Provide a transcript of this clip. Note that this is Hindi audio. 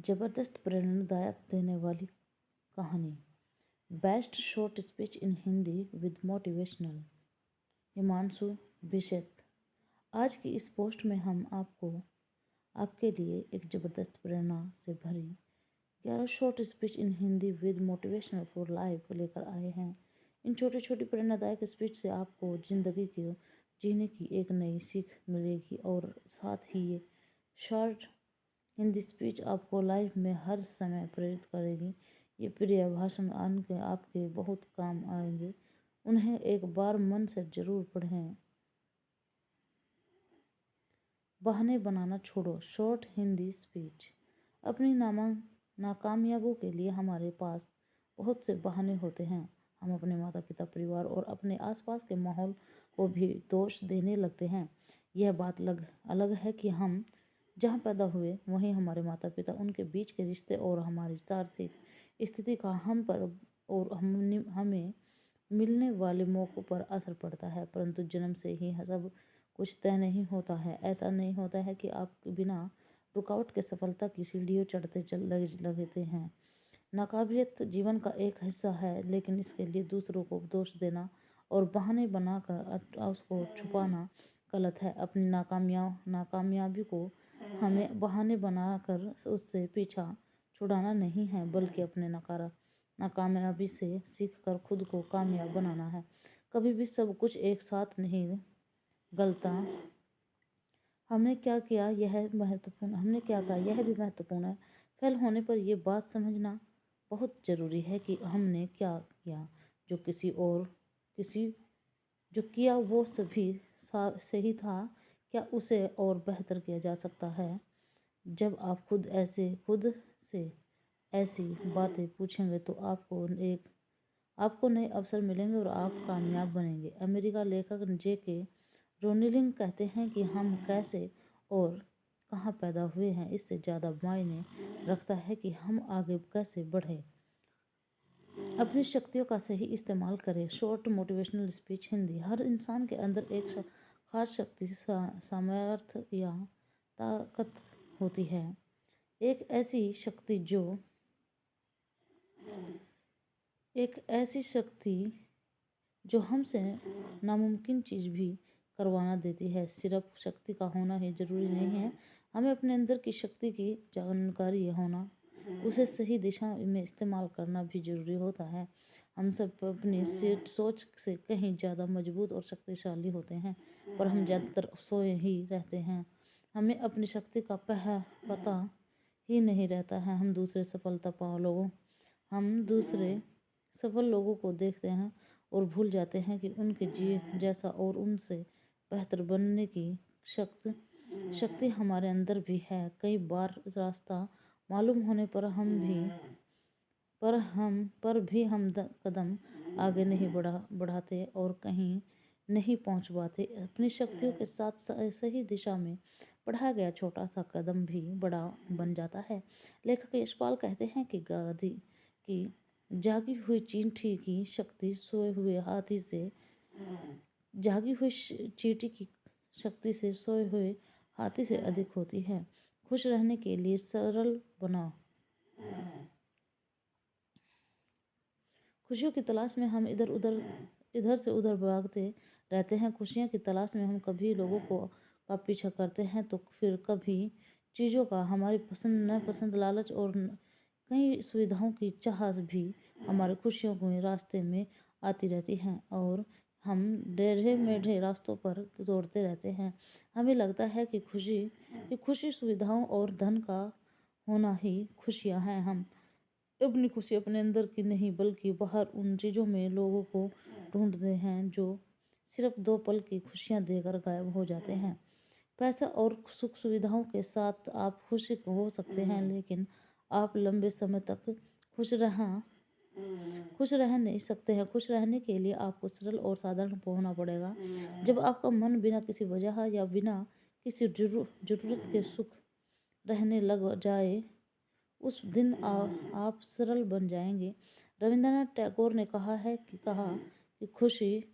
जबरदस्त प्रेरणादायक देने वाली कहानी। Best short speech in Hindi with motivational. Himanshu Bisht. आज की इस पोस्ट में हम आपके लिए एक ज़बरदस्त प्रेरणा से भरी 11 short speech in Hindi with motivational for life लेकर आए हैं। इन छोटी छोटी प्रेरणादायक स्पीच से आपको ज़िंदगी को जीने की एक नई सीख मिलेगी और साथ ही ये शॉर्ट हिंदी स्पीच आपको लाइफ में हर समय प्रेरित करेगी। ये प्रिय भाषण आपके बहुत काम आएंगे। उन्हें एक बार मन से जरूर पढ़ें। बहाने बनाना छोड़ो। Short Hindi speech. अपनी नाकामयाबों के लिए हमारे पास बहुत से बहाने होते हैं। हम अपने माता पिता, परिवार और अपने आसपास के माहौल को भी दोष देने लगते हैं। यह बात अलग है कि हम जहाँ पैदा हुए वहीं हमारे माता पिता, उनके बीच के रिश्ते और हमारी आर्थिक स्थिति का हम पर और हमें मिलने वाले मौक़ों पर असर पड़ता है। परंतु जन्म से ही सब कुछ तय नहीं होता है। ऐसा नहीं होता है कि आप बिना रुकावट के सफलता की सीढ़ियों चढ़ते लगते हैं। नाकाबिलियत जीवन का एक हिस्सा है, लेकिन इसके लिए दूसरों को दोष देना और बहाने बनाकर उसको छुपाना गलत है। अपनी नाकामयाबी को हमें बहाने बनाकर उससे पीछा छुड़ाना नहीं है, बल्कि अपने नाकामयाबी से सीखकर खुद को कामयाब बनाना है। कभी भी सब कुछ एक साथ नहीं गलता। हमने क्या किया यह भी महत्वपूर्ण है। फेल होने पर यह बात समझना बहुत ज़रूरी है कि हमने क्या किया। जो किया वो सही था, क्या उसे और बेहतर किया जा सकता है। जब आप खुद से ऐसी बातें पूछेंगे तो आपको नए अवसर मिलेंगे और आप कामयाब बनेंगे। अमेरिका लेखक J.K. रोलिंग कहते हैं कि हम कैसे और कहाँ पैदा हुए हैं, इससे ज़्यादा मायने रखता है कि हम आगे कैसे बढ़ें। अपनी शक्तियों का सही इस्तेमाल करें। Short motivational speech Hindi. हर इंसान के अंदर एक खास शक्ति, सामर्थ्य या ताकत होती है। एक ऐसी शक्ति जो हमसे नामुमकिन चीज़ भी करवाना देती है। सिर्फ शक्ति का होना ही जरूरी नहीं है, हमें अपने अंदर की शक्ति की जानकारी होना, उसे सही दिशा में इस्तेमाल करना भी जरूरी होता है। हम सब अपनी सोच से कहीं ज़्यादा मजबूत और शक्तिशाली होते हैं, पर हम ज़्यादातर सोए ही रहते हैं। हमें अपनी शक्ति का पता ही नहीं रहता है। हम दूसरे सफल लोगों को देखते हैं और भूल जाते हैं कि उनके जैसा और उनसे बेहतर बनने की शक्ति हमारे अंदर भी है। कई बार रास्ता मालूम होने पर भी हम कदम आगे नहीं बढ़ाते और कहीं नहीं पहुंच पाते। अपनी शक्तियों के साथ सही दिशा में बढ़ाया गया छोटा सा कदम भी बड़ा बन जाता है। लेखक यशपाल कहते हैं कि जागी हुई चींटी की शक्ति सोए हुए हाथी से अधिक होती है। खुश रहने के लिए सरल बनाओ। खुशियों की तलाश में हम इधर से उधर भागते रहते हैं। खुशियों की तलाश में हम कभी लोगों का पीछा करते हैं तो फिर कभी चीज़ों का, हमारी पसंद नापसंद, लालच और कई सुविधाओं की चाह भी हमारे खुशियों के रास्ते में आती रहती हैं और हम टेढ़े मेढ़े रास्तों पर दौड़ते रहते हैं। हमें लगता है कि खुशी सुविधाओं और धन का होना ही खुशियाँ हैं। हम अपनी खुशी अपने अंदर की नहीं बल्कि बाहर उन चीज़ों में लोगों को ढूंढते हैं जो सिर्फ 2 पल की खुशियाँ देकर गायब हो जाते हैं। पैसा और सुख सुविधाओं के साथ आप खुश हो सकते हैं, लेकिन आप लंबे समय तक खुश रह नहीं सकते हैं। खुश रहने के लिए आपको सरल और साधारण होना पड़ेगा। जब आपका मन बिना किसी वजह या बिना किसी जरूरत के सुख रहने लग जाए, उस दिन आप सरल बन जाएंगे। रविंद्रनाथ टैगोर ने कहा कि खुशी